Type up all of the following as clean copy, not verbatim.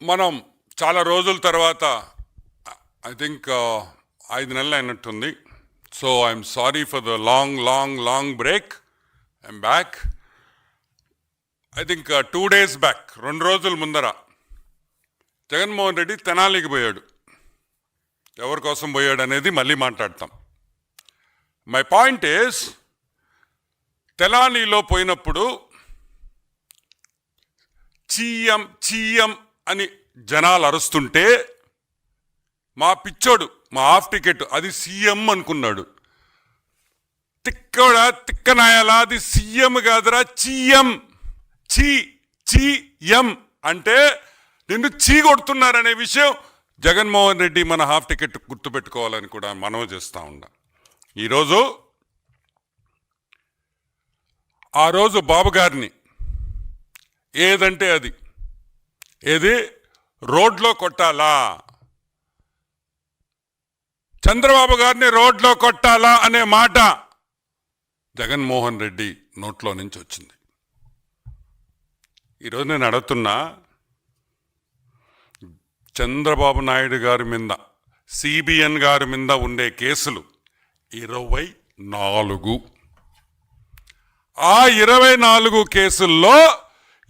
మనం చాలా రోజుల తర్వాత ఐ థింక్ 5 నెలలు అయినట్టుంది. So I'm sorry for the long break. I'm back. I think 2 days back, 2 రోజుల ముందర జగన్మోహన్ రెడ్డి తెనాలికి పోయాడు. ఎవరి కోసం పోయాడు అనేది మళ్ళీ మాట్లాడతాం. మై పాయింట్ ఈస్, తెనాలిలో పోయినప్పుడు చీఎం అని జనాలు అరుస్తుంటే మా పిచ్చోడు, మా హాఫ్ టికెట్ అది సీఎం అనుకున్నాడు. తిక్కనాయాలా, అది సీఎం కాదురా, చీఎం అంటే నిన్ను చీ కొడుతున్నారనే విషయం జగన్మోహన్ రెడ్డి మన హాఫ్ టికెట్ గుర్తుపెట్టుకోవాలని కూడా మనవి చేస్తూ ఉన్నా. ఈరోజు ఆ రోజు బాబు గారిని ఏదంటే అది ఏది రోడ్లో కొట్టాలా, చంద్రబాబు గారిని రోడ్లో కొట్టాలా అనే మాట జగన్మోహన్ రెడ్డి నోట్లో నుంచి వచ్చింది. ఈరోజు నేను అడుగుతున్నా, చంద్రబాబు నాయుడు గారి మీద, సిబిఎన్ గారి మీద ఉండే కేసులు 24. ఆ 24 కేసుల్లో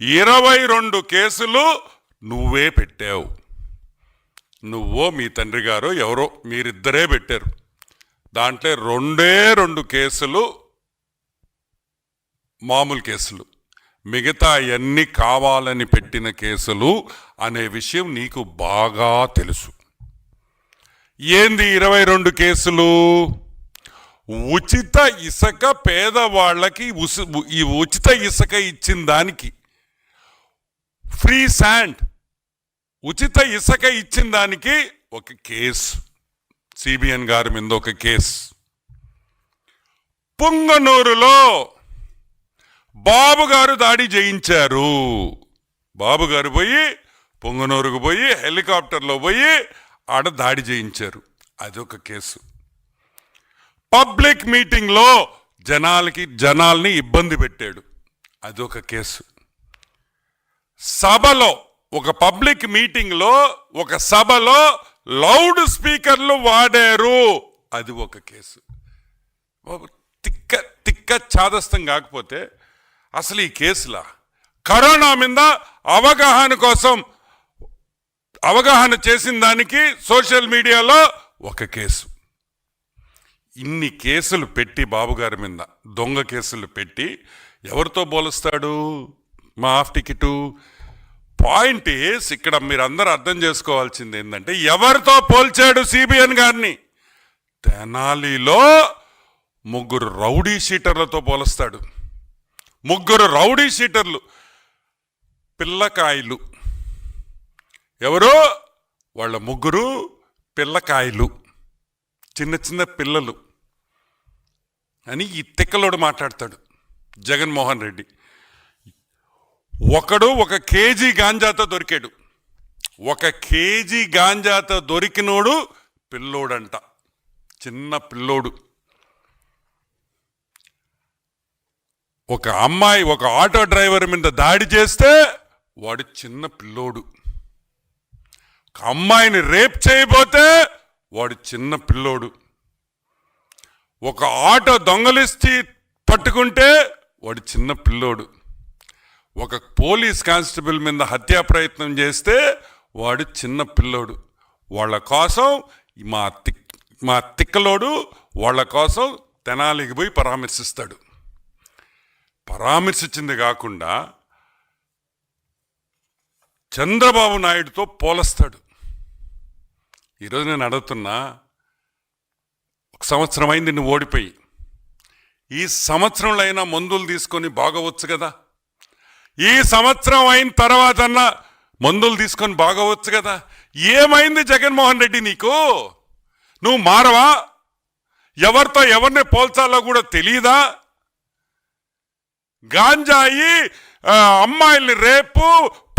22 కేసులు నువ్వే పెట్టావు. నువ్వో మీ తండ్రి గారు ఎవరో మీరిద్దరే పెట్టారు. దాంట్లో 2 కేసులు మామూలు కేసులు, మిగతా అన్నీ కావాలని పెట్టిన కేసులు అనే విషయం నీకు బాగా తెలుసు. ఏంది 22 కేసులు? ఉచిత ఇసుక పేదవాళ్ళకి ఈ ఉచిత ఇసుక ఇచ్చిన దానికి, ఫ్రీ శాండ్ ఉచిత ఇసుక ఇచ్చిన దానికి ఒక కేసు, సిబిఎన్ గారి మీద ఒక కేసు. పుంగనూరులో బాబు గారు దాడి చేయించారు. బాబు గారు పోయి పొంగనూరుకు పోయి హెలికాప్టర్లో పోయి ఆడ దాడి చేయించారు, అదొక కేసు. పబ్లిక్ మీటింగ్లో జనాల్ని ఇబ్బంది పెట్టాడు, అదొక కేసు. సభలో, ఒక పబ్లిక్ మీటింగ్లో, ఒక సభలో లౌడ్ స్పీకర్లు వాడారు, అది ఒక కేసు. తిక్క చాదస్తం కాకపోతే అసలు ఈ కేసులా? కరోనా మీద అవగాహన చేసిన దానికి సోషల్ మీడియాలో ఒక కేసు. ఇన్ని కేసులు పెట్టి బాబు గారి మీద దొంగ కేసులు పెట్టి ఎవరితో పోలుస్తాడు మా హాఫ్ టికెటు? పాయింట్ ఈస్, ఇక్కడ మీరందరూ అర్థం చేసుకోవాల్సింది ఏంటంటే, ఎవరితో పోల్చాడు సిబిఎన్ గారిని? తెనాలిలో 3 రౌడీ షీటర్లతో పోలుస్తాడు. 3 రౌడీ షీటర్లు, పిల్లకాయలు. ఎవరు వాళ్ళ? 3 పిల్లకాయలు, చిన్న పిల్లలు అని ఈ తిక్కలోడు మాట్లాడతాడు జగన్మోహన్ రెడ్డి. ఒకడు 1 కేజీ గాంజాతో దొరికాడు. 1 కేజీ గాంజాతో దొరికినోడు పిల్లోడంట, చిన్న పిల్లోడు. ఒక అమ్మాయి, ఒక ఆటో డ్రైవర్ మీద దాడి చేస్తే వాడు చిన్న పిల్లోడు. ఒక అమ్మాయిని రేప్ చేయబోతే వాడు చిన్న పిల్లోడు. ఒక ఆటో దొంగలిస్తే పట్టుకుంటే వాడు చిన్న పిల్లోడు. ఒక పోలీస్ కానిస్టేబుల్ మీద హత్యా ప్రయత్నం చేస్తే వాడు చిన్న పిల్లోడు. వాళ్ళ కోసం మా తిక్కలోడు వాళ్ళ కోసం తెనాలికి పోయి పరామర్శిస్తాడు. పరామర్శించింది కాకుండా చంద్రబాబు నాయుడుతో పోలుస్తాడు. ఈరోజు నేను అడుగుతున్నా, 1 సంవత్సరం అయింది నువ్వు ఓడిపోయి. ఈ సంవత్సరంలో అయినా మందులు తీసుకొని బాగవచ్చు కదా? ఈ సంవత్సరం అయిన తర్వాత మందులు తీసుకొని బాగవచ్చు కదా? ఏమైంది జగన్మోహన్ రెడ్డి నీకు? నువ్వు మారవా? ఎవరితో ఎవరిని పోల్చాలో కూడా తెలియదా? గాంజాయి, అమ్మాయిల్ని రేపు,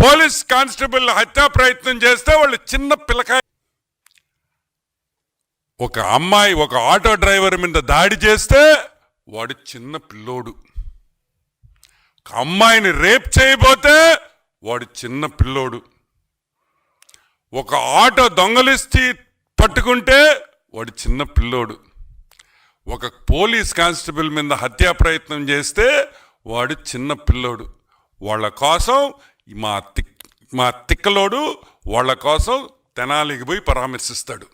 పోలీస్ కానిస్టేబుల్ హత్యా ప్రయత్నం చేస్తే వాళ్ళు చిన్న పిల్లకాయ. ఒక అమ్మాయి, ఒక ఆటో డ్రైవర్ మీద దాడి చేస్తే వాడు చిన్న పిల్లోడు. ఒక అమ్మాయిని రేప్ చేయబోతే వాడు చిన్న పిల్లోడు. ఒక ఆటో దొంగలిస్తే పట్టుకుంటే వాడు చిన్న పిల్లోడు. ఒక పోలీస్ కానిస్టేబుల్ మీద హత్యా ప్రయత్నం చేస్తే వాడు చిన్న పిల్లోడు. వాళ్ళ కోసం మా తిక్కలోడు వాళ్ళ కోసం తెనాలికి పోయి పరామర్శిస్తాడు.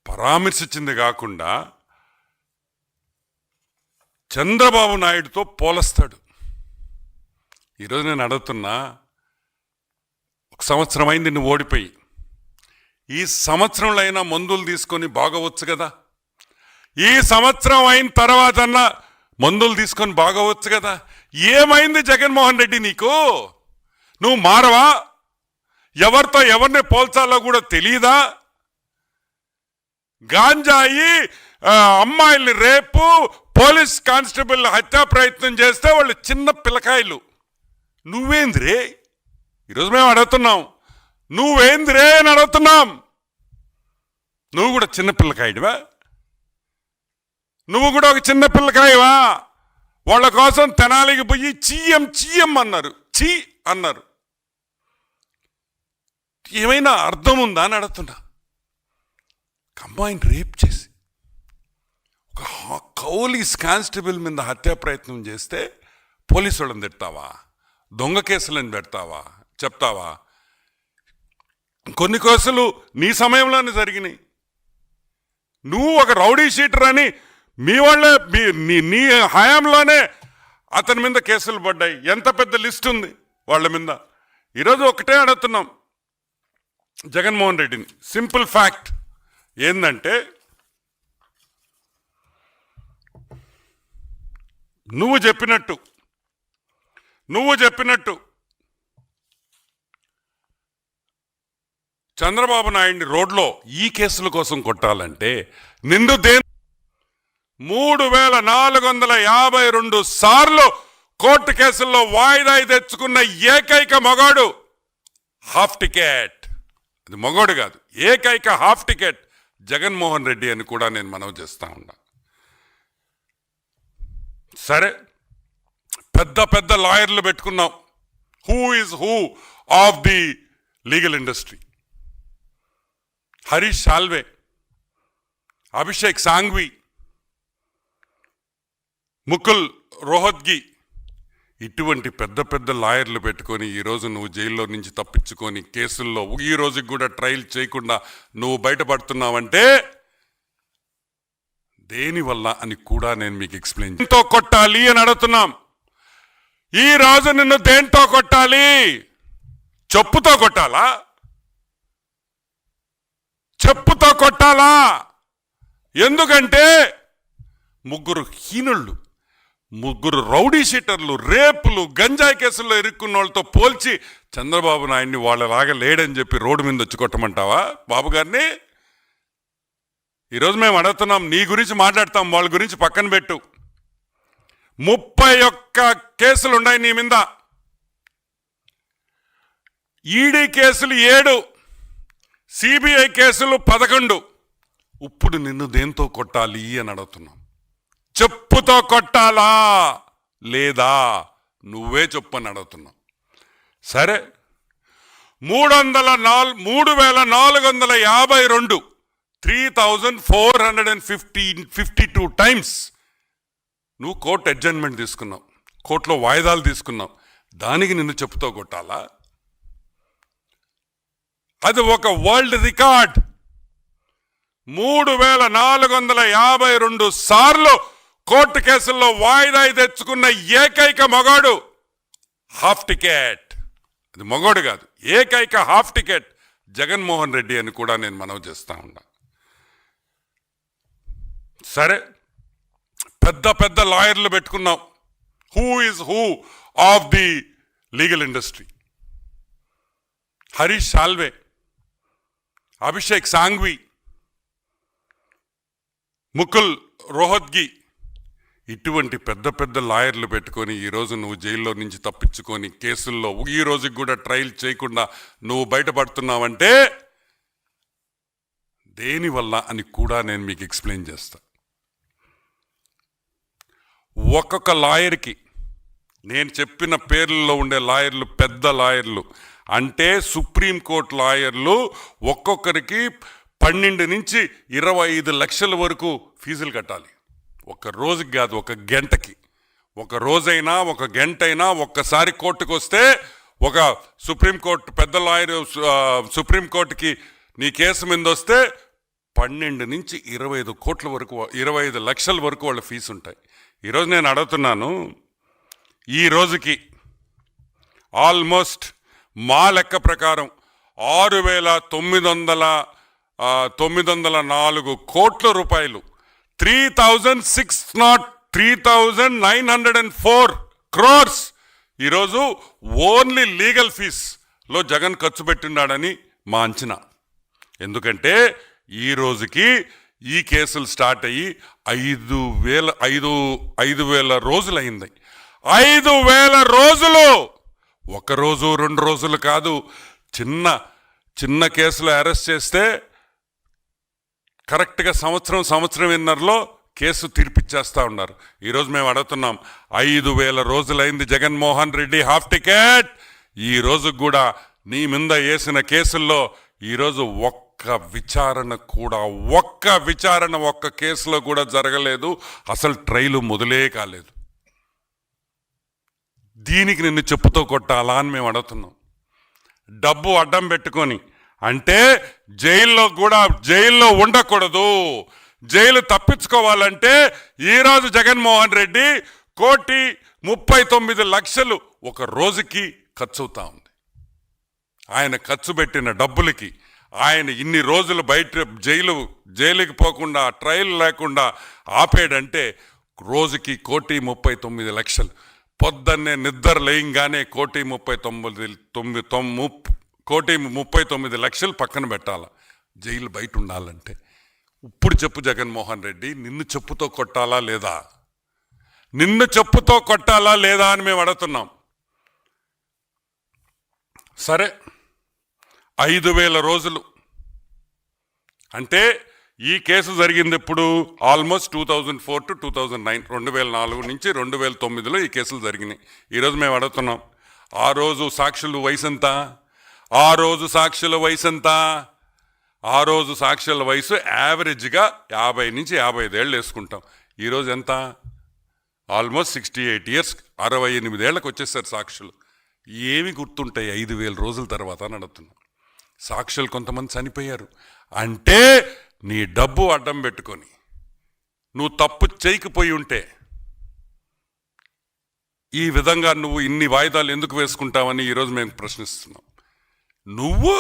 పరామర్శించింది కాకుండా చంద్రబాబు నాయుడుతో పోలుస్తాడు. ఈరోజు నేను అడుగుతున్నా, 1 సంవత్సరం అయింది నువ్వు ఓడిపోయి. ఈ సంవత్సరంలో అయినా మందులు తీసుకొని బాగవచ్చు కదా. ఈ సంవత్సరం అయిన తర్వాత మందులు తీసుకొని బాగవచ్చు కదా. ఏమైంది జగన్మోహన్ రెడ్డి నీకు? నువ్వు మారవా? ఎవరితో ఎవరిని పోల్చాలో కూడా తెలియదా? గాంజాయి, అమ్మాయిల్ని రేపు, పోలీస్ కానిస్టేబుల్ హత్యా ప్రయత్నం చేస్తే వాళ్ళు చిన్న పిల్లకాయలు. నువ్వేంద్రే? ఈరోజు మేము అడుగుతున్నాం, నువ్వేంద్రే అని అడుగుతున్నాం. నువ్వు కూడా చిన్న పిల్లకాయడివా? నువ్వు కూడా ఒక చిన్న పిల్లకాయవా? వాళ్ళ కోసం తెనాలికి పోయి చీయం అన్నారు, అన్నారు. ఏమైనా అర్థం ఉందా అని అడుగుతున్నా. అమ్మాయిని రేప్ చేసి ఒక పోలీస్ కానిస్టేబుల్ మీద హత్యా ప్రయత్నం చేస్తే పోలీసు వాళ్ళని తిడతావా? దొంగ కేసులను పెడతావా? చెప్తావా? కొన్ని కేసులు నీ సమయంలోనే జరిగినాయి. నువ్వు ఒక రౌడీ షీటర్ అని మీ వాళ్ళే నీ హయాంలోనే అతని మీద కేసులు పడ్డాయి. ఎంత పెద్ద లిస్ట్ ఉంది వాళ్ళ మీద. ఈరోజు ఒకటే అడుగుతున్నాం జగన్మోహన్ రెడ్డిని. సింపుల్ ఫ్యాక్ట్ ఏందంటే, నువ్వు చెప్పినట్టు చంద్రబాబు నాయుడిని రోడ్లో ఈ కేసుల కోసం కొట్టాలంటే నిండు 3452 సార్లు కోర్టు కేసుల్లో వాయిదా తెచ్చుకున్న ఏకైక మగాడు హాఫ్ టికెట్. అది మగోడు కాదు, ఏకైక హాఫ్ టికెట్ జగన్మోహన్ రెడ్డి అని కూడా నేను మనవి చేస్తా ఉన్నా. సరే, పెద్ద లాయర్లు పెట్టుకున్నాం. Who is who of the legal industry? Harish Salve, Abhishek Sanghvi, Mukul Rohatgi, ఇటువంటి పెద్ద లాయర్లు పెట్టుకొని ఈరోజు నువ్వు జైల్లో నుంచి తప్పించుకొని కేసుల్లో ఈ రోజుకి కూడా ట్రయల్ చేయకుండా నువ్వు బయటపడుతున్నావంటే దేనివల్ల అని కూడా నేను మీకు ఎక్స్ప్లెయిన్. దేంతో కొట్టాలి అని అడుగుతున్నాం. ఈ రోజు నిన్ను దేంతో కొట్టాలి? చెప్పుతో కొట్టాలా? చెప్పుతో కొట్టాలా? ఎందుకంటే ముగ్గురు హీనుళ్ళు, ముగ్గురు రౌడీ షీటర్లు, రేపులు, గంజాయి కేసుల్లో ఇరుక్కున్న వాళ్ళతో పోల్చి చంద్రబాబు నాయుడిని వాళ్ళలాగా లేడని చెప్పి రోడ్డు మీద వచ్చి కొట్టమంటావా బాబు గారిని? ఈరోజు మేము అడుగుతున్నాం, నీ గురించి మాట్లాడతాం, వాళ్ళ గురించి పక్కన పెట్టు. 31 కేసులు ఉన్నాయి నీ మీద. ఈడీ కేసులు 7, సిబిఐ కేసులు 11. ఇప్పుడు నిన్ను దేంతో కొట్టాలి అని అడుగుతున్నాం. చెప్పుతో కొట్టాలా లేదా? నువ్వే చెప్పని అడుగుతున్నావు. సరే, 3452 3452 టైమ్స్ నువ్వు కోర్టు అడ్జర్న్మెంట్ తీసుకున్నావు, కోర్టులో వాయిదాలు తీసుకున్నావు. దానికి నిన్ను చెప్పుతో కొట్టాలా? అది ఒక వరల్డ్ రికార్డ్. 3452 సార్లు కోర్టు కేసుల్లో వాయిదా తెచ్చుకున్న ఏకైక మగాడు హాఫ్ టికెట్. అది మగోడు కాదు, ఏకైక హాఫ్ టికెట్ జగన్మోహన్ రెడ్డి అని కూడా నేను మనవి చేస్తా ఉన్నా. సరే, పెద్ద లాయర్లు పెట్టుకున్నాం. Who is who of the legal industry? Harish Salve, Abhishek Sanghvi, Mukul Rohatgi, ఇటువంటి పెద్ద లాయర్లు పెట్టుకొని ఈరోజు నువ్వు జైల్లో నుంచి తప్పించుకొని కేసుల్లో ఈ రోజుకి కూడా ట్రయల్ చేయకుండా నువ్వు బయటపడుతున్నావంటే దేనివల్ల అని కూడా నేను మీకు ఎక్స్ప్లెయిన్ చేస్తా. ఒక్కొక్క లాయర్కి నేను చెప్పిన పేర్లలో ఉండే లాయర్లు పెద్ద లాయర్లు. అంటే సుప్రీంకోర్టు లాయర్లు ఒక్కొక్కరికి 12 నుంచి 25 లక్షల వరకు ఫీజులు కట్టాలి. ఒక రోజుకి కాదు, ఒక గంటకి. ఒక రోజైనా ఒక గంటైనా ఒక్కసారి కోర్టుకు వస్తే ఒక సుప్రీంకోర్టు పెద్ద లాయర్ సుప్రీంకోర్టుకి నీ కేసు మీద వస్తే 12 నుంచి 25 కోట్ల వరకు 25 లక్షల వరకు వాళ్ళ ఫీజు ఉంటాయి. ఈరోజు నేను అడుగుతున్నాను, ఈ రోజుకి ఆల్మోస్ట్ మా లెక్క ప్రకారం 6,904 కోట్ల రూపాయలు 3,904 crores ఈరోజు ఓన్లీ లీగల్ ఫీజ్లో జగన్ ఖర్చు పెట్టినాడని మా అంచనా. ఎందుకంటే ఈ రోజుకి ఈ కేసులు స్టార్ట్ అయ్యి 5,000 రోజులైంది. 5,000 రోజులు, ఒక రోజు 2 రోజులు కాదు. చిన్న కేసులు అరెస్ట్ చేస్తే కరెక్ట్గా సంవత్సరంన్నరలో కేసు తీర్పిచ్చేస్తూ ఉన్నారు. ఈరోజు మేము అడుగుతున్నాం, 5,000 రోజులైంది జగన్మోహన్ రెడ్డి హాఫ్ టికెట్. ఈ రోజు కూడా నీ మీద వేసిన కేసుల్లో ఈరోజు ఒక్క విచారణ ఒక్క కేసులో కూడా జరగలేదు. అసలు ట్రైలు మొదలే కాలేదు. దీనికి నిన్ను చెప్పుతో కొట్టాలా అని మేము అడుగుతున్నాం. డబ్బు అడ్డం పెట్టుకొని, అంటే జైల్లో ఉండకూడదు. జైలు తప్పించుకోవాలంటే ఈరోజు జగన్మోహన్ రెడ్డి 1,39,00,000 ఒక రోజుకి ఖర్చు అవుతా ఉంది. ఆయన ఖర్చు పెట్టిన డబ్బులకి ఆయన ఇన్ని రోజులు బయట జైలుకి పోకుండా ట్రయల్ లేకుండా ఆపేడంటే రోజుకి 1,39,00,000. పొద్దున్నే నిద్ర లేయంగానే 1,39,00,000 పక్కన పెట్టాల జైలు బయట ఉండాలంటే. ఇప్పుడు చెప్పు జగన్మోహన్ రెడ్డి, నిన్ను చెప్పుతో కొట్టాలా లేదా? నిన్ను చెప్పుతో కొట్టాలా లేదా అని మేము అడుగుతున్నాం. సరే, 5,000 రోజులు అంటే ఈ కేసు జరిగింది ఎప్పుడు? ఆల్మోస్ట్ 2004 to 2009, 2004 నుంచి 2009లో ఈ కేసులు జరిగినాయి. ఈరోజు మేము అడుగుతున్నాం, ఆ రోజు సాక్షుల వయసు ఎంత? ఆ రోజు సాక్షుల వయసు యావరేజ్గా 50 నుంచి 55 ఏళ్ళు వేసుకుంటాం. ఈరోజు ఎంత? ఆల్మోస్ట్ 68 years, 68 ఏళ్ళకి వచ్చేసారు సాక్షులు. ఏమి గుర్తుంటాయి 5,000 రోజుల తర్వాత అని అడుగుతున్నాం. సాక్షులు కొంతమంది చనిపోయారు. అంటే నీ డబ్బు అడ్డం పెట్టుకొని నువ్వు తప్పు చేయకపోయి ఉంటే ఈ విధంగా నువ్వు ఇన్ని వాయిదాలు ఎందుకు వేసుకుంటావని ఈరోజు మేము ప్రశ్నిస్తున్నాం. నువ్వు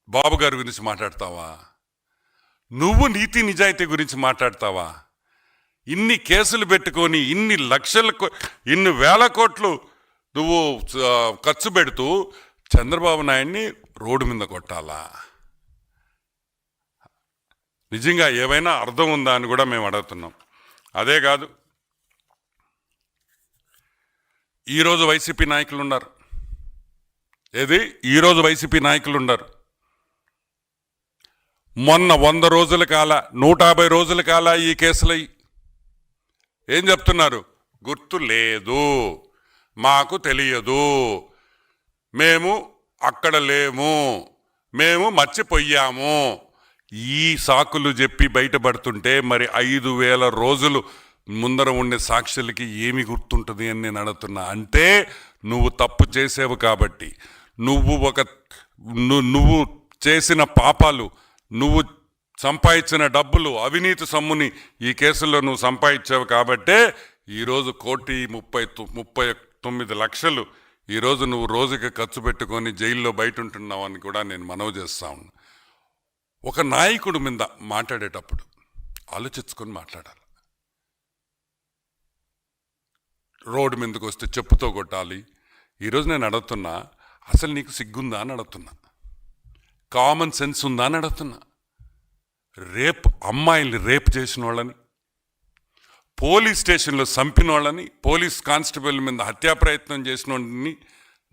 బాబు గారి గురించి మాట్లాడతావా? నువ్వు నీతి నిజాయితీ గురించి మాట్లాడతావా? ఇన్ని కేసులు పెట్టుకొని ఇన్ని వేల కోట్లు నువ్వు ఖర్చు పెడుతూ చంద్రబాబు నాయుడిని రోడ్డు మీద కొట్టాలా? నిజంగా ఏవైనా అర్థం ఉందా అని కూడా మేము అడుగుతున్నాం. అదే కాదు, ఈరోజు వైసీపీ నాయకులు ఉన్నారు. ఈరోజు వైసీపీ నాయకులు ఉన్నారు. మొన్న 100 రోజుల కాల 150 రోజుల కాల ఈ కేసులై ఏం చెప్తున్నారు? గుర్తు లేదు, మాకు తెలియదు, మేము అక్కడ లేము, మేము మర్చిపోయాము, ఈ సాకులు చెప్పి బయటపడుతుంటే మరి 5,000 రోజులు ముందర ఉండే సాక్షులకి ఏమి గుర్తుంటుంది అని నేను అడుగుతున్నా. అంటే నువ్వు తప్పు చేసేవు కాబట్టి, నువ్వు చేసిన పాపాలు, నువ్వు సంపాదించిన డబ్బులు, అవినీతి సొమ్ముని ఈ కేసుల్లో నువ్వు సంపాదించావు కాబట్టే ఈరోజు 1,39,00,000 ఈరోజు నువ్వు రోజుకి ఖర్చు పెట్టుకొని జైల్లో బయట ఉంటున్నావు అని కూడా నేను మనవి చేస్తా ఉన్నా. ఒక నాయకుడు మీద మాట్లాడేటప్పుడు ఆలోచించుకొని మాట్లాడాలి. రోడ్డు మీదకి వస్తే చెప్పుతో కొట్టాలి. ఈరోజు నేను అడుగుతున్నా, అసలు నీకు సిగ్గుందా అని అడుగుతున్నా, కామన్ సెన్స్ ఉందా అని అడుగుతున్నా. అమ్మాయిల్ని రేప్ చేసిన వాళ్ళని, పోలీస్ స్టేషన్లో చంపిన వాళ్ళని, పోలీస్ కానిస్టేబుల్ మీద హత్యా ప్రయత్నం చేసిన వాళ్ళని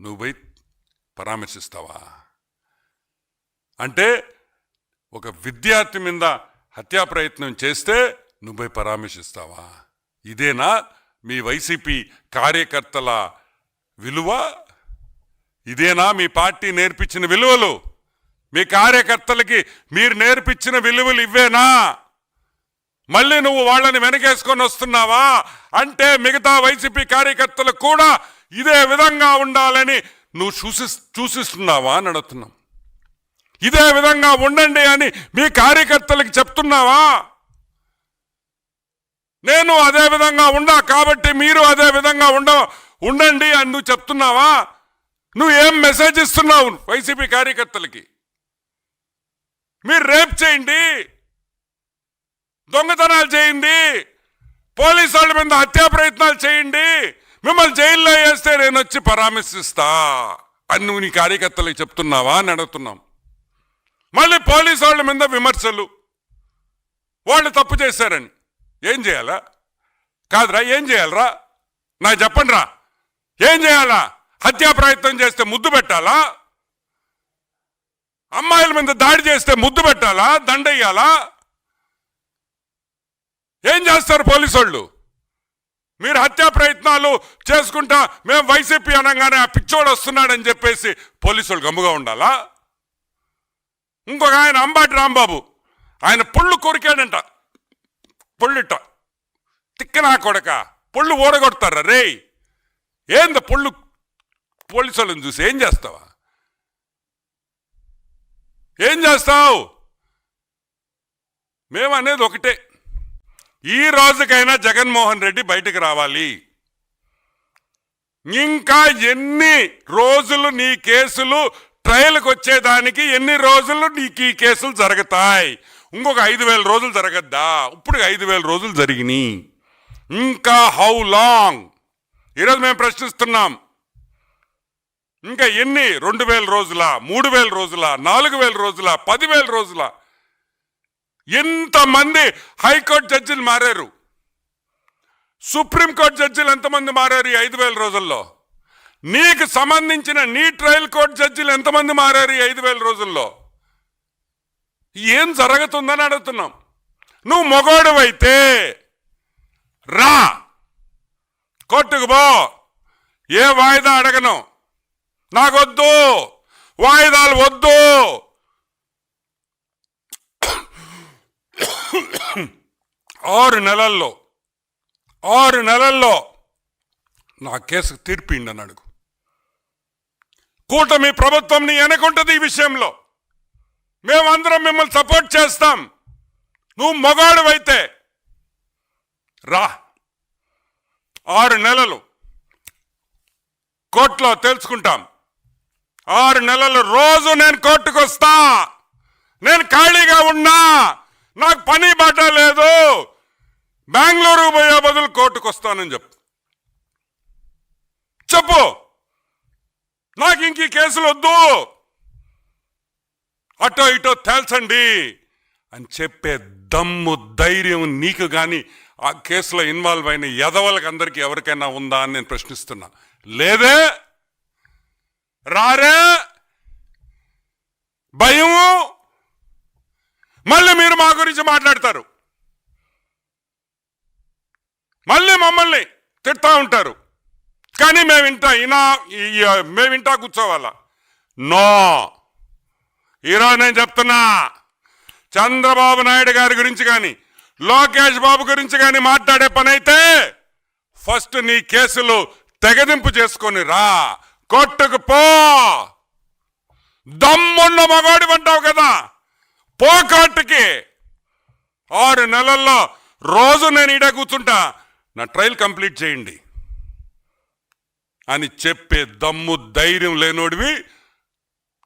నువ్వు పోయి పరామర్శిస్తావా? అంటే ఒక విద్యార్థి మీద హత్యా ప్రయత్నం చేస్తే నువ్వు పోయి పరామర్శిస్తావా? ఇదేనా మీ వైసీపీ కార్యకర్తల విలువ ఇదేనా? మీ పార్టీ నేర్పించిన విలువలు, మీ కార్యకర్తలకి మీరు నేర్పించిన విలువలు ఇవేనా? మళ్ళీ నువ్వు వాళ్ళని వెనకేసుకొని వస్తున్నావా? అంటే మిగతా వైసీపీ కార్యకర్తలు కూడా ఇదే విధంగా ఉండాలని నువ్వు చూసిస్తున్నావా అని అడుగుతున్నాం. ఇదే విధంగా ఉండండి అని మీ కార్యకర్తలకి చెప్తున్నావా? నేను అదే విధంగా ఉండా కాబట్టి మీరు అదే విధంగా ఉండండి అని నువ్వు చెప్తున్నావా? నువ్వు ఏం మెసేజ్ ఇస్తున్నావు వైసీపీ కార్యకర్తలకి? మీరు రేప్ చేయండి, దొంగతనాలు చేయండి, పోలీసు వాళ్ళ మీద హత్యా ప్రయత్నాలు చేయండి, మిమ్మల్ని జైల్లో వేస్తే నేను వచ్చి పరామర్శిస్తా అని నువ్వు నీ కార్యకర్తలకు చెప్తున్నావా అని అడుగుతున్నాం. మళ్ళీ పోలీసు వాళ్ళ మీద విమర్శలు, వాళ్ళు తప్పు చేశారని. ఏం చేయాలా? కాదురా, ఏం చేయాలరా? నాకు చెప్పండి రా, ఏం చేయాలా? హత్యా ప్రయత్నం చేస్తే ముద్దు పెట్టాలా? అమ్మాయిల మీద దాడి చేస్తే ముద్దు పెట్టాలా? దండయ్యాలా? ఏం చేస్తారు పోలీసు వాళ్ళు? మీరు హత్యా ప్రయత్నాలు చేసుకుంటా మేము వైసీపీ అనగానే ఆ పిచ్చోడు వస్తున్నాడని చెప్పేసి పోలీసు వాళ్ళు గమ్ముగా ఉండాలా? ఇంకొక ఆయన అంబాటి రాంబాబు, ఆయన పొళ్ళు కొరికాడంట. పొళ్ళుట తిక్కనా కొడక, పొళ్ళు ఓడగొడతారా రే? ఏంద పొళ్ళు? పోలీసు వాళ్ళని చూసి ఏం చేస్తావా? ఏం చేస్తావు? మేమనేది ఒకటే, ఈ రోజుకైనా జగన్మోహన్ రెడ్డి బయటకు రావాలి. ఇంకా ఎన్ని రోజులు నీ కేసులు ట్రయల్కి వచ్చేదానికి, ఎన్ని రోజులు నీకు ఈ కేసులు జరుగుతాయి? ఇంకొక 5,000 రోజులు జరగద్దా? ఇప్పుడు 5,000 రోజులు జరిగినాయి, ఇంకా హౌ లాంగ్? ఈరోజు మేము ప్రశ్నిస్తున్నాం. ఇంకా ఎన్ని? 2,000 రోజుల, 3,000 రోజుల, 4,000 రోజుల, 10,000 రోజుల? ఎంతమంది హైకోర్టు జడ్జిలు మారారు? సుప్రీంకోర్టు జడ్జిలు ఎంతమంది మారారు ఈ 5,000 రోజుల్లో? నీకు సంబంధించిన నీ ట్రయల్ కోర్టు జడ్జిలు ఎంతమంది మారారు ఈ 5,000 రోజుల్లో? ఏం జరుగుతుందని అడుగుతున్నాం. నువ్వు మొగోడువైతే రా, కోర్టుకు పో, ఏ వాయిదా అడగను, నాకొద్దు, వాయిదాలు వద్దు. 6 నెలల్లో నా కేసుకు తీర్పిండి అని అడుగు. కూటమి ప్రభుత్వం నీ వెనకుంటుంది ఈ విషయంలో. మేమందరం మిమ్మల్ని సపోర్ట్ చేస్తాం. నువ్వు మగాడువైతే రా, 6 నెలలు కోర్టులో తెలుసుకుంటాం. 6 నెలలు రోజు నేను కోర్టుకు వస్తా. నేను ఖాళీగా ఉన్నా, నాకు పని బాట లేదు, బెంగళూరు పోయే బదులు కోర్టుకు వస్తానని చెప్పు. నాకు ఇంక కేసులు వద్దు, అటో ఇటో తేల్చండి అని చెప్పే దమ్ము ధైర్యం నీకు కానీ ఆ కేసులో ఇన్వాల్వ్ అయిన ఎదవలకు అందరికీ ఎవరికైనా ఉందా అని నేను ప్రశ్నిస్తున్నా. లేదే, రారే, భయము. మళ్ళీ మీరు మా గురించి మాట్లాడతారు, మళ్ళీ మమ్మల్ని తిడతా ఉంటారు. కానీ మేమింటా కూర్చోవాలా? నో. ఈరోజు నేను చెప్తున్నా, చంద్రబాబు నాయుడు గారి గురించి కానీ లోకేష్ బాబు గురించి కానీ మాట్లాడే పని అయితే ఫస్ట్ నీ కేసులు తెగదింపు చేసుకొని రా, కోర్టుకు పో. దమ్మున్న మగాడి అంటావు కదా, పో కోర్టుకి. 6 నెలల్లో రోజు నేను ఈడ కూర్చుంటా, నా ట్రయల్ కంప్లీట్ చేయండి అని చెప్పే దమ్ము ధైర్యం లేనోడివి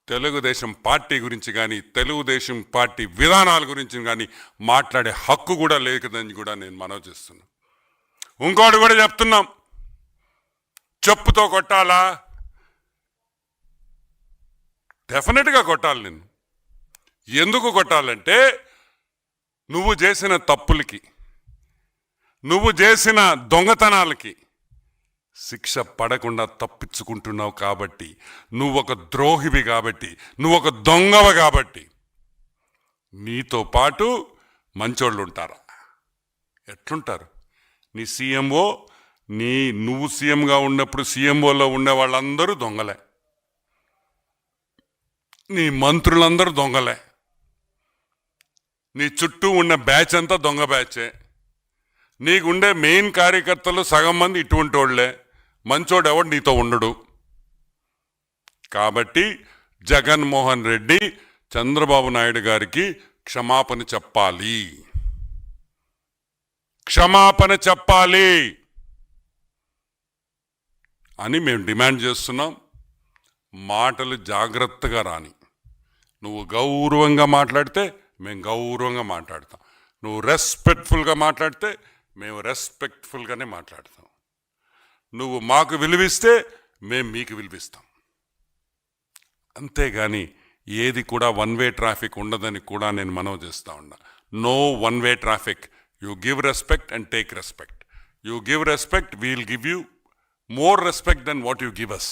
తెలుగుదేశం పార్టీ గురించి కానీ తెలుగుదేశం పార్టీ విధానాల గురించి కానీ మాట్లాడే హక్కు కూడా లేదని కూడా నేను మనవి చేస్తున్నా. ఇంకోటి కూడా చెప్తున్నాం, చెప్పుతో కొట్టాలా? డెఫినెట్గా కొట్టాలి. నేను ఎందుకు కొట్టాలంటే, నువ్వు చేసిన తప్పులకి, నువ్వు చేసిన దొంగతనాలకి శిక్ష పడకుండా తప్పించుకుంటున్నావు కాబట్టి, నువ్వు ఒక ద్రోహివి కాబట్టి, నువ్వు ఒక దొంగవ కాబట్టి. నీతో పాటు మంచోళ్ళు ఉంటారా? ఎట్లుంటారు? నీ సీఎంఓ, నువ్వు సీఎంగా ఉన్నప్పుడు సీఎంఓలో ఉండే వాళ్ళందరూ దొంగలే, నీ మంత్రులందరూ దొంగలే, నీ చుట్టూ ఉన్న బ్యాచ్ అంతా దొంగ బ్యాచే, నీకుండే మెయిన్ కార్యకర్తలు సగం మంది ఇటువంటి వాళ్లే, మంచోడు ఎవడు నీతో ఉండడు. కాబట్టి జగన్మోహన్ రెడ్డి చంద్రబాబు నాయుడు గారికి క్షమాపణ చెప్పాలి, క్షమాపణ చెప్పాలి అని మేము డిమాండ్ చేస్తున్నాం. మాటలు జాగ్రత్తగా రాని. నువ్వు గౌరవంగా మాట్లాడితే మేము గౌరవంగా మాట్లాడతాం, నువ్వు రెస్పెక్ట్ఫుల్గా మాట్లాడితే మేము రెస్పెక్ట్ఫుల్గానే మాట్లాడతాం. నువ్వు మాకు విలువిస్తే మేము మీకు విలువిస్తాం. అంతేగాని ఏది కూడా వన్ వే ట్రాఫిక్ ఉండదని కూడా నేను మనవి చేస్తా ఉన్నా. No one way traffic. You give respect and take respect. You give respect, we'll give you more respect than what you give us.